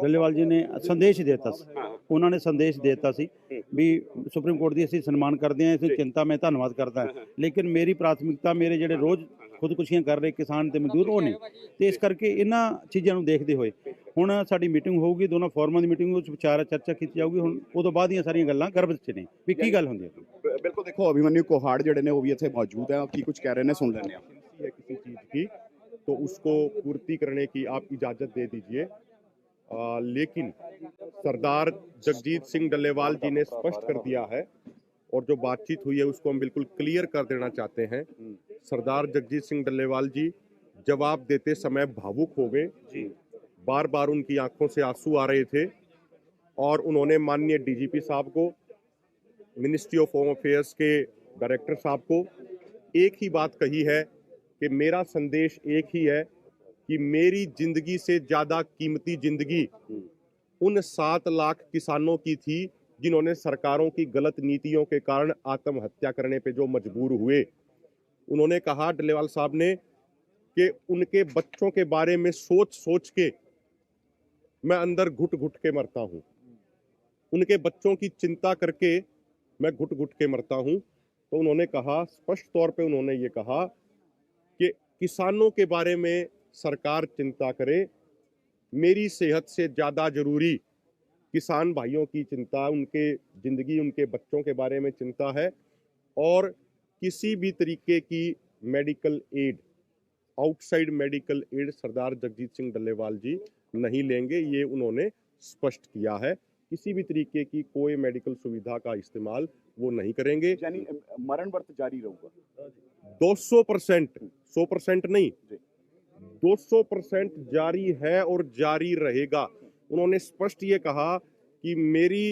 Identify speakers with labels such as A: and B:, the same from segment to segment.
A: ਡੱਲੇਵਾਲ ਜੀ ਨੇ ਸੰਦੇਸ਼ ਦਿੱਤਾ ਸੀ, ਉਹਨਾਂ ਨੇ ਸੰਦੇਸ਼ ਦਿੱਤਾ ਸੀ ਵੀ ਸੁਪਰੀਮ ਕੋਰਟ ਦੀ ਅਸੀਂ ਸਨਮਾਨ ਕਰਦੇ ਹਾਂ, ਇਸ ਚਿੰਤਾ ਮੈਂ ਧੰਨਵਾਦ ਕਰਦਾ, ਲੇਕਿਨ ਮੇਰੀ ਪ੍ਰਾਥਮਿਕਤਾ ਮੇਰੇ ਜਿਹੜੇ ਰੋਜ਼ ਖੁਦਕੁਸ਼ੀਆਂ ਕਰ ਰਹੇ ਕਿਸਾਨ ਤੇ ਮਜ਼ਦੂਰ ਉਹ ਨੇ, ਤੇ ਇਸ ਕਰਕੇ ਇਹਨਾਂ ਚੀਜ਼ਾਂ ਨੂੰ ਦੇਖਦੇ ਹੋਏ ਹੁਣ ਸਾਡੀ ਮੀਟਿੰਗ ਹੋਊਗੀ, ਦੋਨੋਂ ਫੋਰਮਾਂ ਦੀ ਮੀਟਿੰਗ ਵਿੱਚ ਵਿਚਾਰ ਚਰਚਾ ਕੀਤੀ ਜਾਊਗੀ। ਹੁਣ ਉਹ ਤੋਂ ਬਾਅਦ ਦੀਆਂ ਸਾਰੀਆਂ ਗੱਲਾਂ ਗਰਭ 'ਚ ਨੇ ਵੀ ਕੀ ਗੱਲ ਹੁੰਦੀ ਹੈ।
B: बिल्कुल देखो अभिमन्यु कोहाड़ ਜਿਹੜੇ ਨੇ ਉਹ ਵੀ ਇੱਥੇ मौजूद है, की कुछ कह रहे हैं सुन लेने हैं। किसी चीज़ की तो उसको पूर्ति करने की आप इजाज़त दे दीजिए, लेकिन सरदार जगजीत सिंह डल्लेवाल जी ने स्पष्ट कर दिया है और जो बातचीत हुई है उसको हम बिल्कुल क्लियर कर देना चाहते हैं। सरदार जगजीत सिंह डल्लेवाल जी जवाब देते समय भावुक हो गए, बार बार उनकी आंखों से आंसू आ रहे थे और उन्होंने माननीय डीजीपी साहब को, मिनिस्ट्री ऑफ होम अफेयर्स के डायरेक्टर साहब को एक ही बात कही है कि मेरा संदेश एक ही है कि मेरी जिंदगी से ज़्यादा कीमती जिंदगी उन 7 लाख किसानों की थी जिन्होंने सरकारों की गलत नीतियों के कारण आत्महत्या करने पे जो मजबूर हुए। उन्होंने कहा, डल्लेवाल साहब ने, कि उनके बच्चों के बारे में सोच सोच के मैं अंदर घुट घुट के मरता हूँ, उनके बच्चों की चिंता करके मैं घुट घुट के मरता हूँ। तो उन्होंने कहा, स्पष्ट तौर पे उन्होंने ये कहा कि किसानों के बारे में सरकार चिंता करे, मेरी सेहत से ज़्यादा ज़रूरी किसान भाइयों की चिंता, उनके ज़िंदगी, उनके बच्चों के बारे में चिंता है। और किसी भी तरीके की medical aid, outside medical aid Sardar Jagjit Singh Dallewal ji नहीं लेंगे, ये उन्होंने स्पष्ट किया है। किसी भी तरीके की कोई मेडिकल सुविधा का इस्तेमाल वो नहीं करेंगे।
C: यानी मरण व्रत जारी रहूगा
B: 200%, 100% नहीं, 200% जारी है और जारी रहेगा। उन्होंने स्पष्ट ये कहा कि मेरी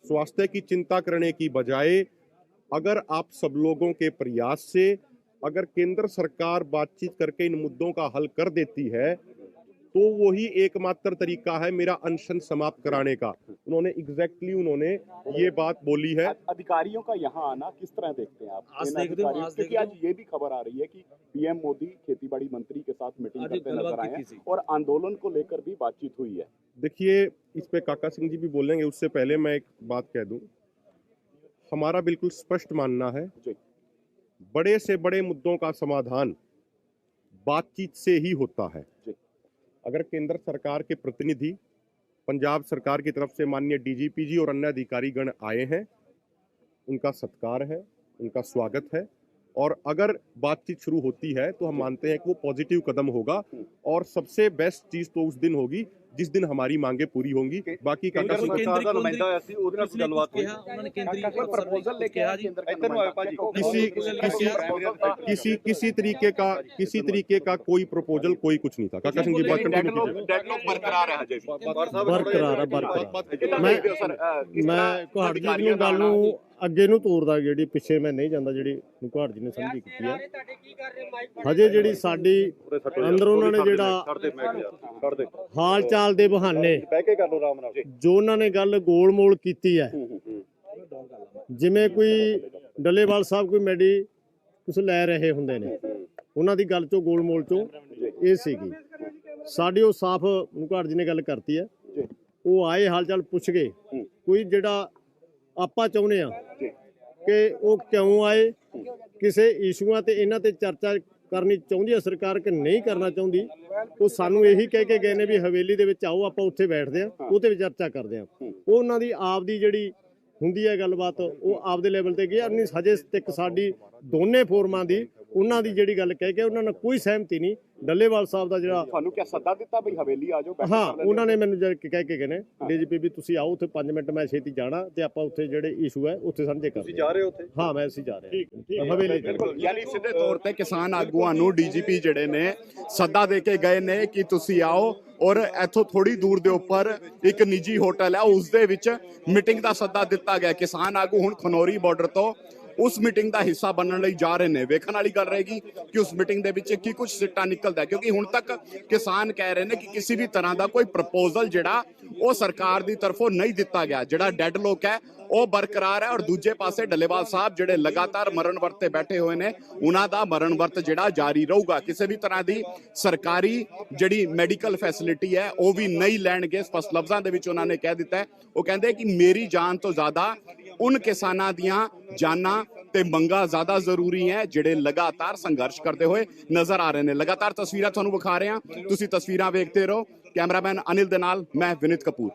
B: स्वास्थ्य की चिंता करने की बजाय अगर आप सब लोगों के प्रयास से अगर केंद्र सरकार बातचीत करके इन मुद्दों का हल कर देती है तो वही एकमात्र तरीका है मेरा अनशन समाप्त कराने का। उन्होंने एग्जैक्टली उन्होंने ये बात बोली है।
C: अधिकारियों का यहाँ आना किस तरह देखते हैं आप? क्योंकि आज ये भी खबर आ रही है कि पीएम मोदी खेतीबाड़ी मंत्री के साथ मीटिंग करते नजर आए हैं और आंदोलन को लेकर भी बातचीत हुई है।
B: देखिए, इस पे काका सिंह जी भी बोलेंगे, उससे पहले मैं एक बात कह दूं, हमारा बिल्कुल स्पष्ट मानना है, बड़े से बड़े मुद्दों का समाधान बातचीत से ही होता है। अगर केंद्र सरकार के प्रतिनिधि पंजाब सरकार की तरफ से माननीय डीजीपी जी और अन्य अधिकारीगण आए हैं, उनका सत्कार है, उनका स्वागत है, और अगर बातचीत शुरू होती है तो हम मानते हैं कि वो पॉजिटिव कदम होगा और सबसे बेस्ट चीज तो उस दिन होगी जिस दिन हमारी मांगे पूरी होंगी। बाकी किसी तरीके का कोई प्रपोजल कोई कुछ नहीं था। काका सिंह जी बात
D: बरकरार मैं कुहाड़ जी की गल नूं ਅੱਗੇ ਨੂੰ ਤੋਰਦਾ, ਜਿਹੜੀ ਪਿੱਛੇ ਮੈਂ ਨਹੀਂ ਜਾਂਦਾ, ਜਿਹੜੀ ਕੁਹਾੜ ਜੀ ਨੇ ਸਮਝੀ ਕੀਤੀ ਹੈ। ਹਜੇ ਜਿਹੜੀ ਸਾਡੀ ਅੰਦਰ ਉਹਨਾਂ ਨੇ ਜਿਹੜਾ ਹਾਲ ਚਾਲ ਦੇ ਬਹਾਨੇ ਜੋ ਉਹਨਾਂ ਨੇ ਗੱਲ ਗੋਲ ਮੋਲ ਕੀਤੀ ਹੈ, ਜਿਵੇਂ ਕੋਈ ਡੱਲੇਵਾਲ ਸਾਹਿਬ ਕੋਈ ਮੈਡੀ ਕੁਛ ਲੈ ਰਹੇ ਹੁੰਦੇ ਨੇ, ਉਹਨਾਂ ਦੀ ਗੱਲ ਚੋਂ ਗੋਲ ਮੋਲ ਚੋਂ ਇਹ ਸੀਗੀ। ਸਾਡੀ ਉਹ ਸਾਫ਼ ਕੁਹਾੜ ਜੀ ਨੇ ਗੱਲ ਕਰਤੀ ਹੈ, ਉਹ ਆਏ ਹਾਲ ਚਾਲ ਪੁੱਛ ਗਏ। ਕੋਈ ਜਿਹੜਾ ਆਪਾਂ ਚਾਹੁੰਦੇ ਆ ਕਿ ਉਹ ਕਿਉਂ ਆਏ, ਕਿਸੇ ਇਸ਼ੂਆਂ ਤੇ ਇਹਨਾਂ ਤੇ ਚਰਚਾ ਕਰਨੀ ਚਾਹੁੰਦੀ ਹੈ ਸਰਕਾਰ ਕਿ ਨਹੀਂ ਕਰਨਾ ਚਾਹੁੰਦੀ, ਉਹ ਸਾਨੂੰ ਇਹੀ ਕਹਿ ਕੇ ਗਏ ਨੇ ਵੀ ਹਵੇਲੀ ਦੇ ਵਿੱਚ ਆਓ, ਆਪਾਂ ਉੱਥੇ ਬੈਠਦੇ ਆ, ਉਹ ਤੇ ਵੀ ਚਰਚਾ ਕਰਦੇ ਆ। ਉਹ ਉਹਨਾਂ ਦੀ ਆਪ ਦੀ ਜਿਹੜੀ ਹੁੰਦੀ ਹੈ ਗੱਲਬਾਤ, ਉਹ ਆਪਦੇ ਲੈਵਲ ਤੇ ਗਿਆ ਨਹੀਂ। ਹਜੇ ਤੱਕ ਸਾਡੀ ਦੋਨੇ ਫੋਰਮਾਂ ਦੀ ਉਹਨਾਂ ਦੀ ਜਿਹੜੀ ਗੱਲ ਕਹਿ ਕੇ ਉਹਨਾਂ ਨਾਲ ਕੋਈ ਸਹਿਮਤੀ ਨਹੀਂ। ਡੱਲੇਵਾਲ ਸਾਹਿਬ ਦਾ ਜਿਹੜਾ
C: ਤੁਹਾਨੂੰ ਕਿਆ ਸੱਦਾ ਦਿੱਤਾ ਬਈ ਹਵੇਲੀ ਆ ਜਾਓ?
D: ਹਾਂ, ਉਹਨਾਂ ਨੇ ਮੈਨੂੰ ਕਹਿ ਕੇ ਗਏ ਨੇ ਡੀਜੀਪੀ ਵੀ ਤੁਸੀਂ ਆਓ ਉੱਥੇ 5 ਮਿੰਟ, ਮੈਂ ਛੇਤੀ ਜਾਣਾ ਤੇ ਆਪਾਂ ਉੱਥੇ ਜਿਹੜੇ ਇਸ਼ੂ ਹੈ ਉੱਥੇ ਸਾਂਝੇ ਕਰਦੇ।
B: ਤੁਸੀਂ ਜਾ ਰਹੇ ਹੋ ਉੱਥੇ?
D: ਹਾਂ, ਮੈਂ ਅਸੀਂ ਜਾ ਰਹੇ ਹਵੇਲੀ।
B: ਯਾਨੀ ਸਿੱਧੇ ਤੌਰ ਤੇ ਕਿਸਾਨ ਆਗੂਆਂ ਨੂੰ ਡੀਜੀਪੀ ਜਿਹੜੇ ਨੇ ਸੱਦਾ ਦੇ ਕੇ ਗਏ ਨੇ ਕਿ ਤੁਸੀਂ ਆਓ, ਔਰ ਇੱਥੋਂ ਥੋੜੀ ਦੂਰ ਦੇ ਉੱਪਰ ਇੱਕ ਨਿੱਜੀ ਹੋਟਲ ਹੈ, ਉਸ ਦੇ ਵਿੱਚ ਮੀਟਿੰਗ ਦਾ ਸੱਦਾ ਦਿੱਤਾ ਗਿਆ। ਕਿਸਾਨ ਆਗੂ ਹੁਣ ਖਨੌਰੀ ਬਾਰਡਰ ਤੋਂ ਉਸ ਮੀਟਿੰਗ ਦਾ ਹਿੱਸਾ ਬਣਨ ਲਈ ਜਾ ਰਹੇ ਨੇ। ਵੇਖਣ ਵਾਲੀ ਗੱਲ ਰਹੇਗੀ ਕਿ ਉਸ ਮੀਟਿੰਗ ਦੇ ਵਿੱਚ ਕੀ ਕੁਝ ਸਿੱਟਾ ਨਿਕਲਦਾ, ਕਿਉਂਕਿ ਹੁਣ ਤੱਕ ਕਿਸਾਨ ਕਹਿ ਰਹੇ ਨੇ ਕਿ ਕਿਸੇ ਵੀ ਤਰ੍ਹਾਂ ਦਾ ਕੋਈ ਪ੍ਰਪੋਜ਼ਲ ਜਿਹੜਾ ਉਹ ਸਰਕਾਰ ਦੀ ਤਰਫੋਂ ਨਹੀਂ ਦਿੱਤਾ ਗਿਆ। ਜਿਹੜਾ ਡੈਡਲੋਕ ਹੈ ਉਹ ਬਰਕਰਾਰ ਹੈ। ਔਰ ਦੂਜੇ ਪਾਸੇ ਡੱਲੇਵਾਲ ਸਾਹਿਬ ਜਿਹੜੇ ਲਗਾਤਾਰ ਮਰਨ ਵਰਤ ਤੇ ਬੈਠੇ ਹੋਏ ਨੇ, ਉਹਨਾਂ ਦਾ ਮਰਨ ਵਰਤ ਜਿਹੜਾ ਜਾਰੀ ਰਹੂਗਾ। ਕਿਸੇ ਵੀ ਤਰ੍ਹਾਂ ਦੀ ਸਰਕਾਰੀ ਜਿਹੜੀ ਮੈਡੀਕਲ ਫੈਸਿਲਿਟੀ ਹੈ ਉਹ ਵੀ ਨਹੀਂ ਲੈਣਗੇ। ਸਪਸ਼ਟ ਲਫ਼ਜ਼ਾਂ ਦੇ ਵਿੱਚ ਉਹਨਾਂ ਨੇ ਕਹਿ ਦਿੱਤਾ ਹੈ। ਉਹ ਕਹਿੰਦੇ ਕਿ ਮੇਰੀ ਜਾਨ ਤੋਂ ਜ਼ਿਆਦਾ ਉਨ ਕਿਸਾਨਾਂ ਦੀਆਂ ਜਾਨਾਂ ਤੇ ਮੰਗਾਂ ਜ਼ਿਆਦਾ ਜ਼ਰੂਰੀ ਹੈ ਜਿਹੜੇ ਲਗਾਤਾਰ ਸੰਘਰਸ਼ ਕਰਦੇ ਹੋਏ ਨਜ਼ਰ ਆ ਰਹੇ ਨੇ। ਲਗਾਤਾਰ ਤਸਵੀਰਾਂ ਤੁਹਾਨੂੰ ਵਿਖਾ ਰਹੇ ਹਾਂ, ਤੁਸੀਂ ਤਸਵੀਰਾਂ ਵੇਖਦੇ ਰਹੋ। ਕੈਮਰਾਮੈਨ ਅਨਿਲ ਦੇ ਨਾਲ ਮੈਂ ਵਿਨੀਤ ਕਪੂਰ।